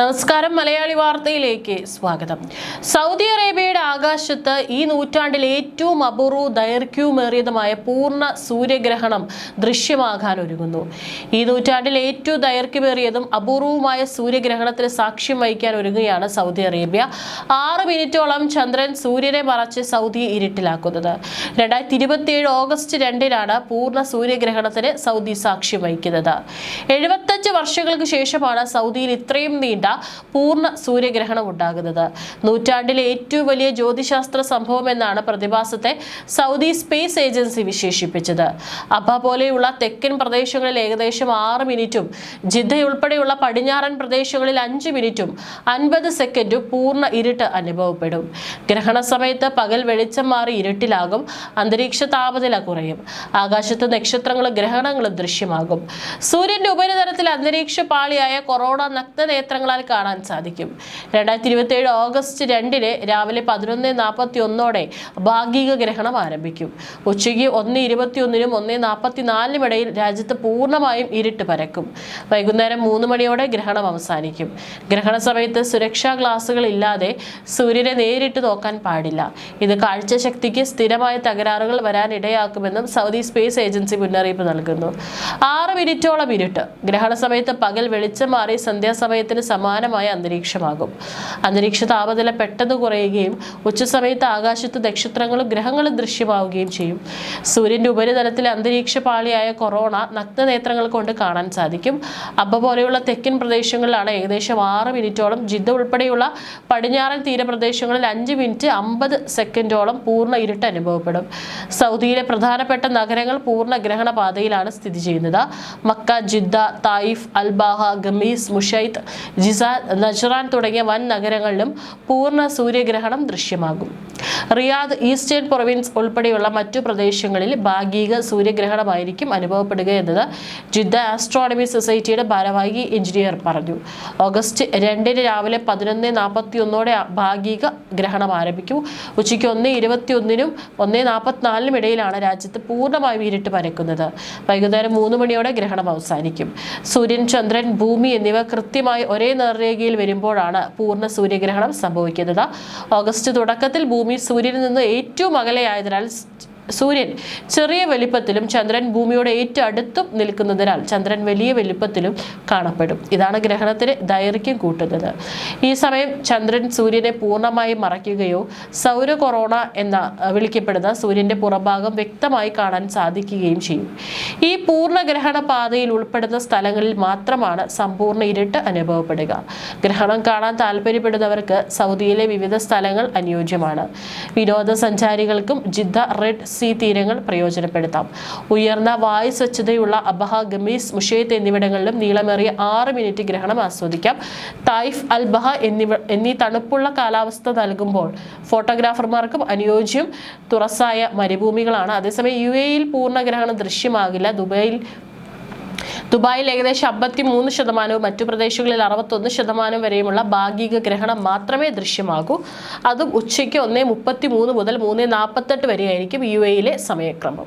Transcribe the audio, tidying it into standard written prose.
നമസ്കാരം, മലയാളി വാർത്തയിലേക്ക് സ്വാഗതം. സൗദി അറേബ്യയുടെ ആകാശത്ത് ഈ നൂറ്റാണ്ടിൽ ഏറ്റവും അപൂർവവും ദൈർഘ്യവുമേറിയതുമായ പൂർണ്ണ സൂര്യഗ്രഹണം ദൃശ്യമാകാൻ ഒരുങ്ങുന്നു. ഈ നൂറ്റാണ്ടിൽ ഏറ്റവും ദൈർഘ്യമേറിയതും അപൂർവവുമായ സൂര്യഗ്രഹണത്തിന് സാക്ഷ്യം വഹിക്കാൻ ഒരുങ്ങുകയാണ് സൗദി അറേബ്യ. 6 മിനിറ്റോളം ചന്ദ്രൻ സൂര്യനെ മറച്ച് സൗദിയെ ഇരുട്ടിലാക്കുന്നത്. 2027 ഓഗസ്റ്റ് 2-നാണ് പൂർണ്ണ സൂര്യഗ്രഹണത്തിന് സൗദി സാക്ഷ്യം വഹിക്കുന്നത്. 75 വർഷങ്ങൾക്ക് ശേഷമാണ് സൗദിയിൽ ഇത്രയും നീണ്ട പൂർണ്ണ സൂര്യഗ്രഹണം ഉണ്ടാകുന്നത്. നൂറ്റാണ്ടിലെ ഏറ്റവും വലിയ ജ്യോതിശാസ്ത്ര സംഭവം എന്നാണ് പ്രതിഭാസത്തെ സൗദി സ്പേസ് ഏജൻസി വിശേഷിപ്പിച്ചത്. അബ പോലെയുള്ള തെക്കൻ പ്രദേശങ്ങളിൽ ഏകദേശം 6 മിനിറ്റും ജിദ്ദയുൾപ്പെടെയുള്ള പടിഞ്ഞാറൻ പ്രദേശങ്ങളിൽ 5 മിനിറ്റും 50 സെക്കൻഡും പൂർണ്ണ ഇരുട്ട് അനുഭവപ്പെടും. ഗ്രഹണ സമയത്ത് പകൽ വെളിച്ചം മാറി ഇരുട്ടിലാകും. അന്തരീക്ഷ താപനില കുറയും. ആകാശത്ത് നക്ഷത്രങ്ങളും ഗ്രഹണങ്ങളും ദൃശ്യമാകും. സൂര്യന്റെ ഉപരിതലത്തിൽ അന്തരീക്ഷ പാളിയായ കൊറോണ നഗ്നനേത്രങ്ങളാൽ കാണാൻ സാധിക്കും. 2027 ഓഗസ്റ്റ് 2-ന് രാവിലെ 11:41 ഭാഗിക ഗ്രഹണം ആരംഭിക്കും. ഉച്ചയ്ക്ക് 1:21-നും 1:44-നും ഇടയിൽ രാജ്യത്ത് പൂർണ്ണമായും ഇരുട്ട് പരക്കും. വൈകുന്നേരം 3 മണിയോടെ ഗ്രഹണം അവസാനിക്കും. ഗ്രഹണ സമയത്ത് സുരക്ഷാ ഗ്ലാസുകൾ ഇല്ലാതെ സൂര്യനെ നേരിട്ട് നോക്കാൻ പാടില്ല. ഇത് കാഴ്ചശക്തിക്ക് സ്ഥിരമായ തകരാറുകൾ വരാൻ ഇടയാക്കുമെന്നും സൗദി സ്പേസ് ഏജൻസി മുന്നറിയിപ്പ് നൽകുന്നു. 6 മിനിറ്റോളം ഇരുട്ട്. ഗ്രഹണ സമയത്ത് പകൽ വെളിച്ചം മാറി സന്ധ്യാസമയത്തിന് സമാനമായ അന്തരീക്ഷമാകും. അന്തരീക്ഷ താപനില പെട്ടെന്ന് കുറയുകയും ഉച്ചസമയത്ത് ആകാശത്ത് നക്ഷത്രങ്ങളും ഗ്രഹങ്ങളും ദൃശ്യമാവുകയും ചെയ്യും. സൂര്യന്റെ ഉപരിതലത്തിലെ അന്തരീക്ഷ പാളിയായ കൊറോണ നഗ്നനേത്രങ്ങൾ കൊണ്ട് കാണാൻ സാധിക്കും. അബ പോലെയുള്ള തെക്കൻ പ്രദേശങ്ങളിലാണ് ഏകദേശം 6 മിനിറ്റോളം, ജിദ്ദ ഉൾപ്പെടെയുള്ള പടിഞ്ഞാറൻ തീരപ്രദേശങ്ങളിൽ 5 മിനിറ്റ് 50 സെക്കൻഡോളം പൂർണ്ണ ഇരുട്ട് അനുഭവപ്പെടും. സൗദിയിലെ പ്രധാനപ്പെട്ട നഗരങ്ങൾ പൂർണ്ണ ഗ്രഹണ പാതയിലാണ് സ്ഥിതി ചെയ്യുന്നത്. Mecca, Jeddah, Taif, Al Baha, Khamis, Mushait, Jizan, Najran തുടങ്ങിയ വൻ നഗരങ്ങളിലും പൂർണ്ണ സൂര്യഗ്രഹണം ദൃശ്യമാകും. റിയാദ്, ഈസ്റ്റേൺ പ്രൊവിൻസ് ഉൾപ്പെടെയുള്ള മറ്റു പ്രദേശങ്ങളിൽ ഭാഗിക സൂര്യഗ്രഹണമായിരിക്കും അനുഭവപ്പെടുക എന്നത് ജിദ്ദ ആസ്ട്രോണമി സൊസൈറ്റിയുടെ ഭാരവാഹി എഞ്ചിനീയർ പറഞ്ഞു. ഓഗസ്റ്റ് 2-ന് രാവിലെ 11:41 ഭാഗിക ഗ്രഹണം ആരംഭിക്കും. ഉച്ചയ്ക്ക് 1:21-നും 1:44-നും ഇടയിലാണ് രാജ്യത്ത് പൂർണ്ണമായും ഇരുട്ട് പരക്കുന്നത്. വൈകുന്നേരം 3 മണിയോടെ ഗ്രഹണം അവസാനിക്കും. സൂര്യൻ, ചന്ദ്രൻ, ഭൂമി എന്നിവ കൃത്യമായി ഒരേ നേർരേഖയിൽ വരുമ്പോഴാണ് പൂർണ്ണ സൂര്യഗ്രഹണം സംഭവിക്കുന്നത്. ഓഗസ്റ്റ് തുടക്കത്തിൽ ഭൂമി സൂര്യനിൽ നിന്ന് ഏറ്റവും അകലെയായതിനാൽ സൂര്യൻ ചെറിയ വലിപ്പത്തിലും ചന്ദ്രൻ ഭൂമിയോട് ഏറ്റവും അടുത്തും നിൽക്കുന്നതിനാൽ ചന്ദ്രൻ വലിയ വലിപ്പത്തിലും കാണപ്പെടും. ഇതാണ് ഗ്രഹണത്തിന് ദൈർഘ്യം കൂട്ടുന്നത്. ഈ സമയം ചന്ദ്രൻ സൂര്യനെ പൂർണ്ണമായി മറയ്ക്കുകയോ സൗര കൊറോണ എന്ന വിളിക്കപ്പെടുന്ന സൂര്യന്റെ പുറഭാഗം വ്യക്തമായി കാണാൻ സാധിക്കുകയും ചെയ്യും. ഈ പൂർണ്ണ ഗ്രഹണ പാതയിൽ ഉൾപ്പെടുന്ന സ്ഥലങ്ങളിൽ മാത്രമാണ് സമ്പൂർണ്ണ ഇരുട്ട് അനുഭവപ്പെടുക. ഗ്രഹണം കാണാൻ താല്പര്യപ്പെടുന്നവർക്ക് സൗദിയിലെ വിവിധ സ്ഥലങ്ങൾ അനുയോജ്യമാണ്. വിനോദസഞ്ചാരികൾക്കും ജിദ്ദ, റെഡ് സീ തീരങ്ങൾ പ്രയോജനപ്പെടുത്താം. ഉയർന്ന വായു സ്വച്ഛതയുള്ള അബഹ, ഗമീസ്, മുഷൈത്ത് എന്നിവിടങ്ങളിലും നീളമേറിയ 6 മിനിറ്റ് ഗ്രഹണം ആസ്വദിക്കാം. തായിഫ്, അൽബഹ എന്നീ തണുപ്പുള്ള കാലാവസ്ഥ നൽകുമ്പോൾ ഫോട്ടോഗ്രാഫർമാർക്കും അനുയോജ്യം തുറസായ മരുഭൂമികളാണ്. അതേസമയം UAE-യിൽ പൂർണ്ണഗ്രഹണം ദൃശ്യമാകില്ല. ദുബായിൽ ഏകദേശം 53%, മറ്റു പ്രദേശങ്ങളിൽ 61% വരെയുമുള്ള ഭാഗിക ഗ്രഹണം മാത്രമേ ദൃശ്യമാകൂ. അതും ഉച്ചയ്ക്ക് 1:33 മുതൽ 3:48 വരെയായിരിക്കും UAE-യിലെ സമയക്രമം.